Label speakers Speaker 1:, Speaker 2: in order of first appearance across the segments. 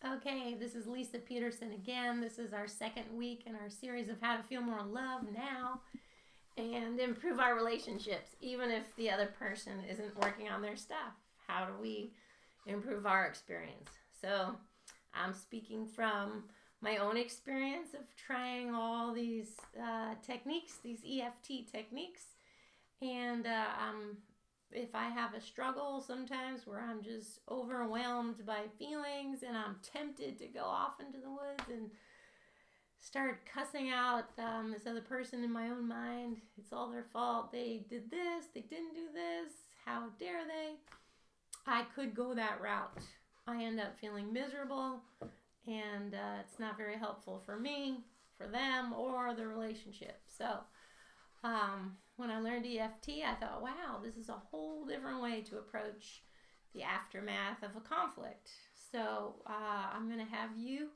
Speaker 1: Okay, this is Lisa Peterson again. This is our second week in our series of how to feel more love now and improve our relationships, even if the other person isn't working on their stuff. How do we improve our experience? So, I'm speaking from my own experience of trying all these techniques, these EFT techniques, and if I have a struggle sometimes where I'm just overwhelmed by feelings and I'm tempted to go off into the woods and start cussing out this other person in my own mind. It's all their fault. They did this. They didn't do this. How dare they? I could go that route. I end up feeling miserable, and it's not very helpful for me, for them, or the relationship. So when I learned EFT, I thought, wow, this is a whole different way to approach the aftermath of a conflict. So I'm going to have you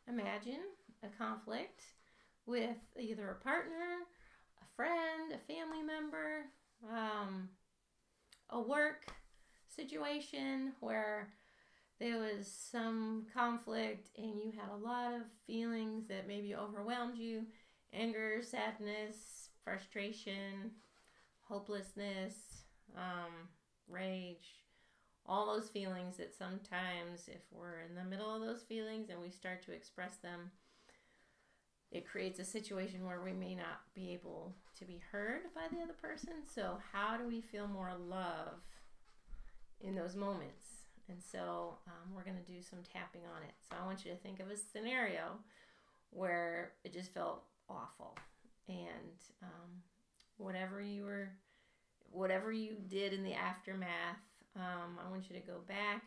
Speaker 1: imagine a conflict with either a partner, a friend, a family member, a work situation where there was some conflict and you had a lot of feelings that maybe overwhelmed you: anger, sadness, frustration, hopelessness, rage, all those feelings that sometimes, if we're in the middle of those feelings and we start to express them, it creates a situation where we may not be able to be heard by the other person. So how do we feel more love in those moments? And so we're going to do some tapping on it. So I want you to think of a scenario where it just felt awful. And whatever you did in the aftermath, I want you to go back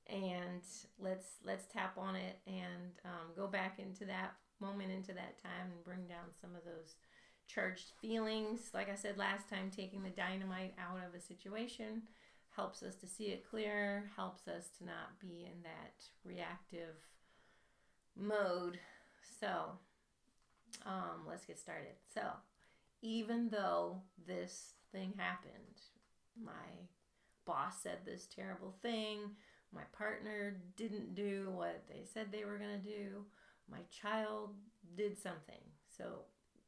Speaker 1: and let's tap on it and go back into that moment, into that time, and bring down some of those charged feelings. Like I said last time, taking the dynamite out of a situation helps us to see it clear, helps us to not be in that reactive mode. So let's get started. So even though this thing happened, my boss said this terrible thing, my partner didn't do what they said they were going to do, my child did something. So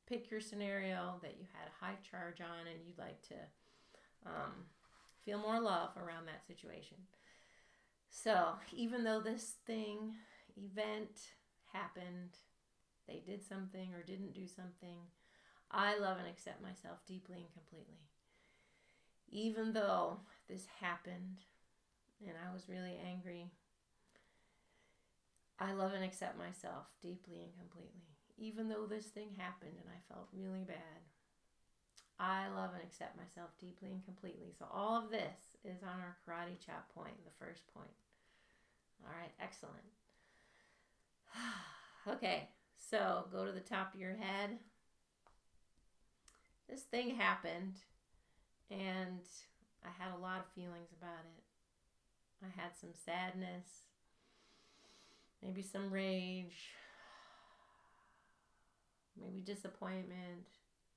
Speaker 1: pick your scenario that you had a high charge on and you'd like to feel more love around that situation. So even though this event happened, they did something or didn't do something, I love and accept myself deeply and completely. Even though this happened and I was really angry, I love and accept myself deeply and completely. Even though this thing happened and I felt really bad, I love and accept myself deeply and completely. So all of this is on our karate chop point, the first point. All right, excellent. Okay, so go to the top of your head. This thing happened and I had a lot of feelings about it. I had some sadness, maybe some rage, maybe disappointment,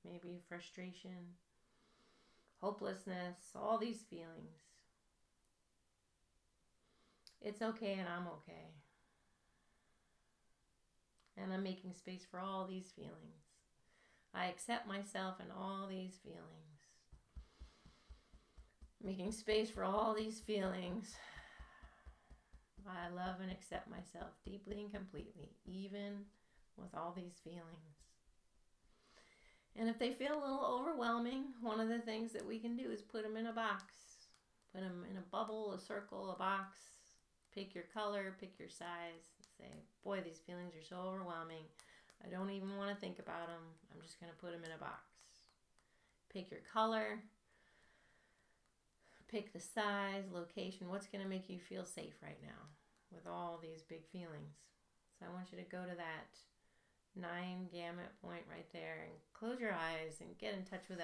Speaker 1: maybe frustration, hopelessness, all these feelings. It's okay and I'm okay. And I'm making space for all these feelings. I accept myself and all these feelings. Making space for all these feelings. I love and accept myself deeply and completely, even with all these feelings. And if they feel a little overwhelming, one of the things that we can do is put them in a box. Put them in a bubble, a circle, a box. Pick your color, pick your size. Say, boy, these feelings are so overwhelming. I don't even want to think about them. I'm just going to put them in a box. Pick your color. Pick the size, location. What's going to make you feel safe right now with all these big feelings? So I want you to go to that 9 gamut point right there and close your eyes and get in touch with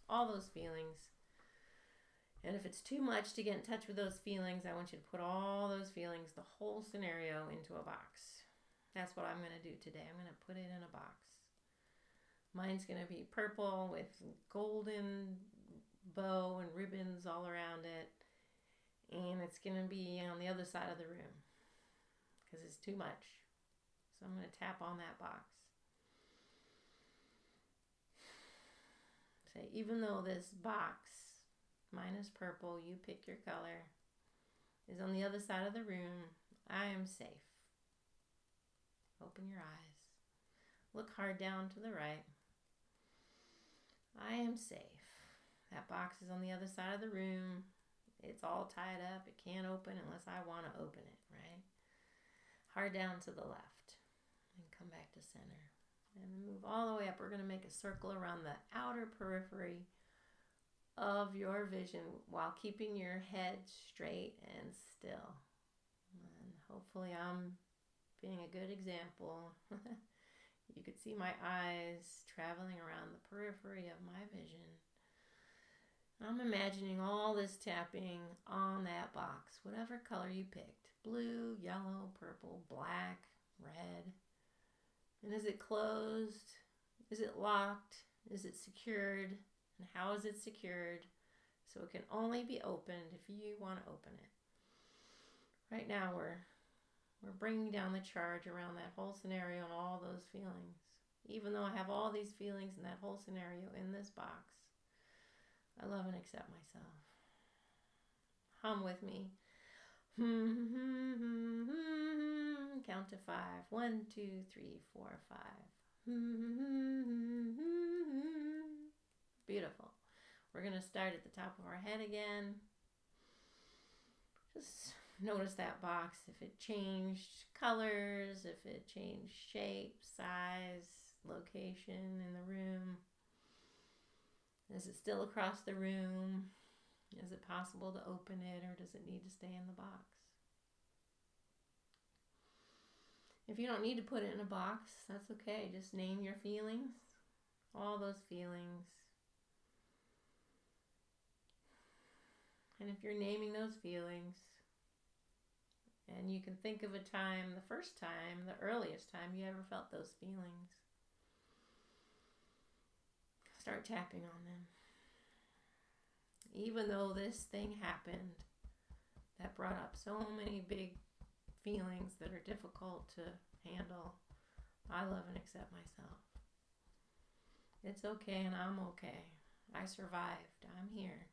Speaker 1: all those feelings. And if it's too much to get in touch with those feelings, I want you to put all those feelings, the whole scenario, into a box. That's what I'm going to do today. I'm going to put it in a box. Mine's going to be purple with golden bow and ribbons all around it. And it's going to be on the other side of the room. because it's too much. So I'm going to tap on that box. Say, even though this box, mine is purple, you pick your color, is on the other side of the room, I am safe. Open your eyes. Look hard down to the right. I am safe. That box is on the other side of the room. It's all tied up. It can't open unless I want to open it, right? Hard down to the left. And come back to center. And move all the way up. We're going to make a circle around the outer periphery of your vision while keeping your head straight and still. And hopefully I'm being a good example. You could see my eyes traveling around the periphery of my vision. I'm imagining all this tapping on that box, whatever color you picked. Blue, yellow, purple, black, red. And is it closed? Is it locked? Is it secured? And how is it secured? So it can only be opened if you want to open it. Right now we're bringing down the charge around that whole scenario and all those feelings. Even though I have all these feelings in that whole scenario in this box, I love and accept myself. Hum with me. Count to 5. 1, 2, 3, 4, 5. Beautiful. We're going to start at the top of our head again. Just notice that box, if it changed colors, if it changed shape, size, location in the room. Is it still across the room? Is it possible to open it, or does it need to stay in the box? If you don't need to put it in a box, that's okay. Just name your feelings, all those feelings. And if you're naming those feelings, and you can think of a time, the first time, the earliest time you ever felt those feelings, start tapping on them. Even though this thing happened that brought up so many big feelings that are difficult to handle, I love and accept myself. It's okay and I'm okay. I survived. I'm here.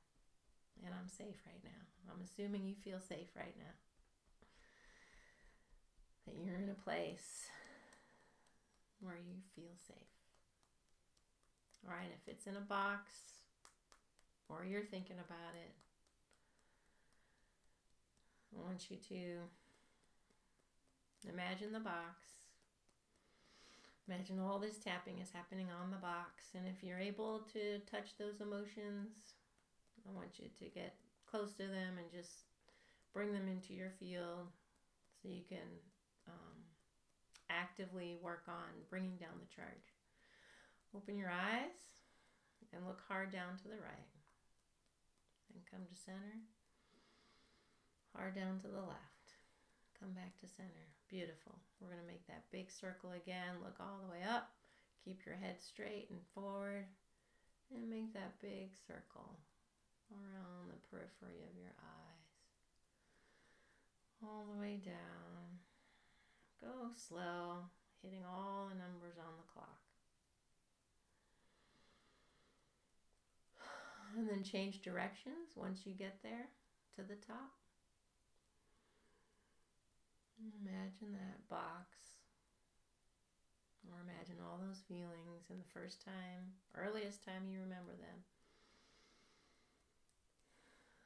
Speaker 1: And I'm safe right now. I'm assuming you feel safe right now. That you're in a place where you feel safe. All right, if it's in a box or you're thinking about it, I want you to imagine the box. Imagine all this tapping is happening on the box. And if you're able to touch those emotions, I want you to get close to them and just bring them into your field so you can actively work on bringing down the charge. Open your eyes and look hard down to the right. And come to center. Hard down to the left. Come back to center. Beautiful. We're going to make that big circle again. Look all the way up. Keep your head straight and forward. And make that big circle around the periphery of your eyes. All the way down. Go slow, hitting all the numbers on the clock. And then change directions once you get there to the top. Imagine that box. Or imagine all those feelings in the first time, earliest time you remember them.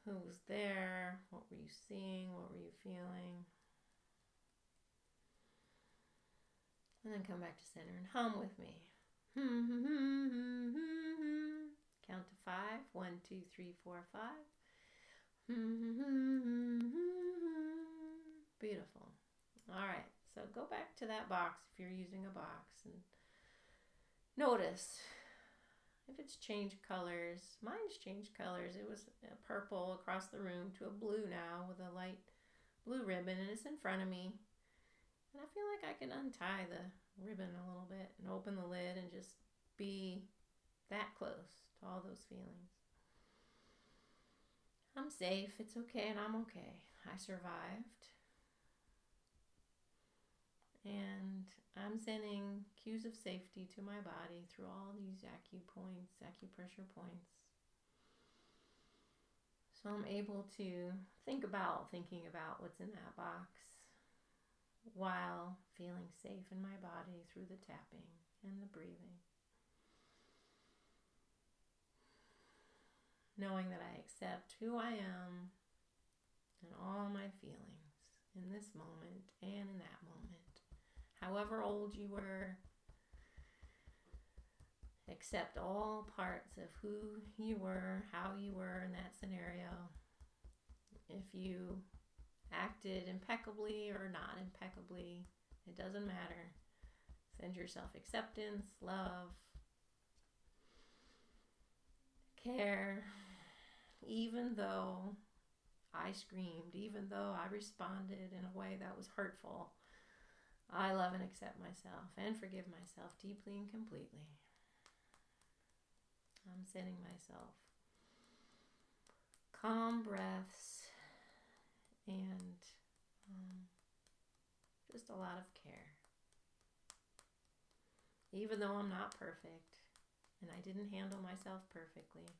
Speaker 1: Who was there? What were you seeing? What were you feeling? And then come back to center and hum with me. Count to 5. 1, 2, 3, 4, 5. Beautiful. All right. So go back to that box if you're using a box and notice if it's changed colors. Mine's changed colors. It was a purple across the room to a blue now with a light blue ribbon, and it's in front of me. And I feel like I can untie the ribbon a little bit and open the lid and just be that close to all those feelings. I'm safe. It's okay and I'm okay. I survived. I'm sending cues of safety to my body through all these acupressure points. So I'm able to thinking about what's in that box while feeling safe in my body through the tapping and the breathing. Knowing that I accept who I am and all my feelings in this moment and in that moment. However old you were, accept all parts of who you were, how you were in that scenario. If you acted impeccably or not impeccably, it doesn't matter. Send yourself acceptance, love, care. Even though I screamed, even though I responded in a way that was hurtful, I love and accept myself and forgive myself deeply and completely. I'm sending myself calm breaths and just a lot of care. Even though I'm not perfect and I didn't handle myself perfectly,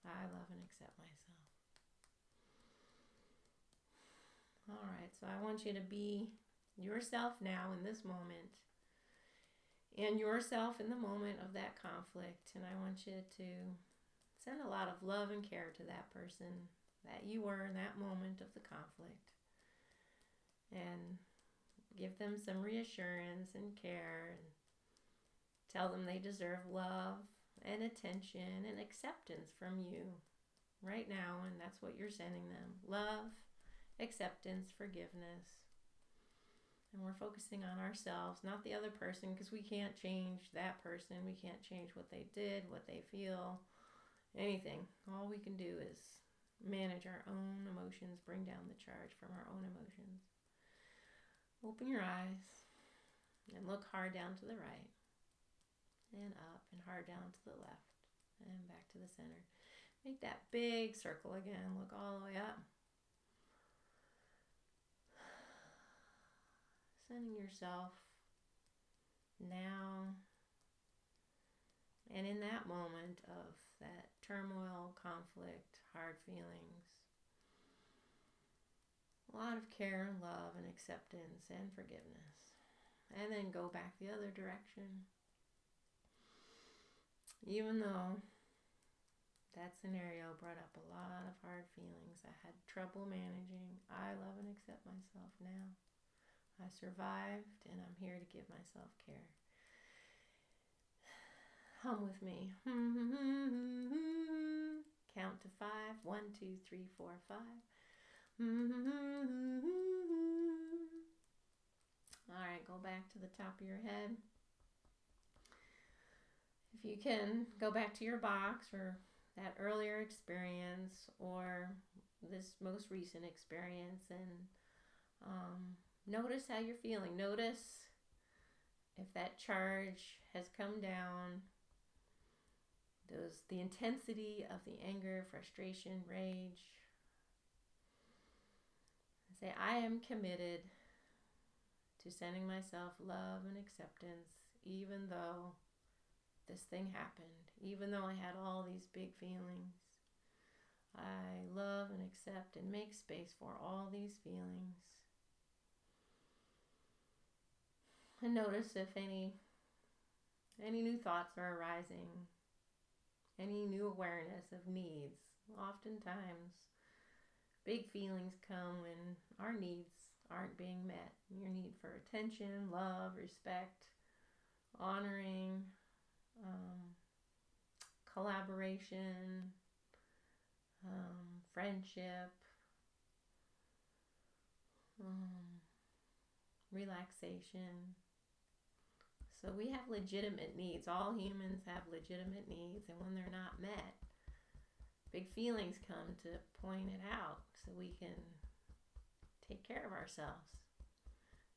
Speaker 1: I love and accept myself. All right, so I want you to be yourself now in this moment and yourself in the moment of that conflict. And I want you to send a lot of love and care to that person that you were in that moment of the conflict. And give them some reassurance and care and tell them they deserve love and attention and acceptance from you right now. And that's what you're sending them. Love, acceptance, forgiveness. And we're focusing on ourselves, not the other person, because we can't change that person. We can't change what they did, what they feel, anything. All we can do is manage our own emotions, bring down the charge from our own emotions. Open your eyes and look hard down to the right and up and hard down to the left and back to the center. Make that big circle again. Look all the way up. Sending yourself now and in that moment of that turmoil, conflict, hard feelings, a lot of care and love and acceptance and forgiveness. And then go back the other direction. Even though that scenario brought up a lot of hard feelings I had trouble managing, I love and accept myself now. I survived, and I'm here to give myself care. Hum with me. Count to 5. 1, 2, 3, 4, 5. All right, go back to the top of your head. If you can, go back to your box or that earlier experience or this most recent experience and notice how you're feeling. Notice if that charge has come down, the intensity of the anger, frustration, rage. Say, I am committed to sending myself love and acceptance, even though this thing happened, even though I had all these big feelings. I love and accept and make space for all these feelings. And notice if any new thoughts are arising, any new awareness of needs. Oftentimes, big feelings come when our needs aren't being met. Your need for attention, love, respect, honoring, collaboration, friendship, relaxation. So we have legitimate needs. All humans have legitimate needs, and when they're not met, big feelings come to point it out so we can take care of ourselves.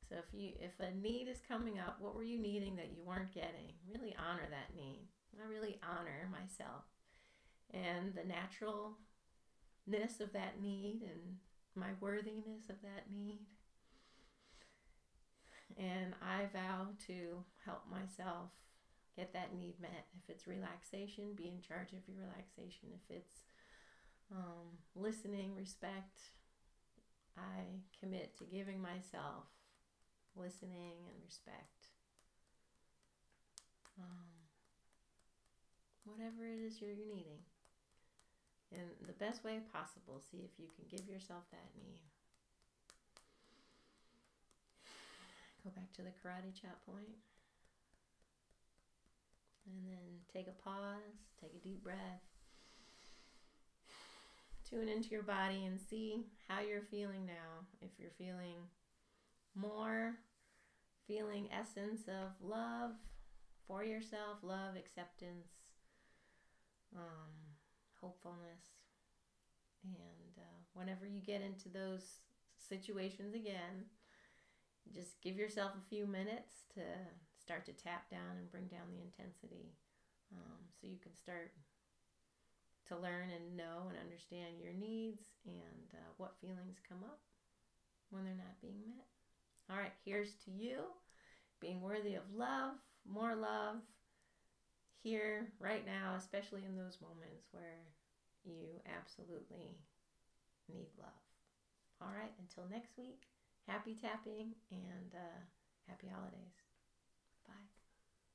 Speaker 1: So if a need is coming up, what were you needing that you weren't getting? Really honor that need. I really honor myself and the naturalness of that need and my worthiness of that need. And I vow how to help myself get that need met. If it's relaxation, be in charge of your relaxation. If it's listening, respect, I commit to giving myself listening and respect. Whatever it is you're needing. In the best way possible, see if you can give yourself that need. Go back to the karate chop point. And then take a pause, take a deep breath. Tune into your body and see how you're feeling now. If you're feeling more, feeling essence of love for yourself, love, acceptance, hopefulness. And whenever you get into those situations again, just give yourself a few minutes to start to tap down and bring down the intensity, so you can start to learn and know and understand your needs and what feelings come up when they're not being met. All right, here's to you being worthy of love, more love, here, right now, especially in those moments where you absolutely need love. All right, until next week, happy tapping and happy holidays.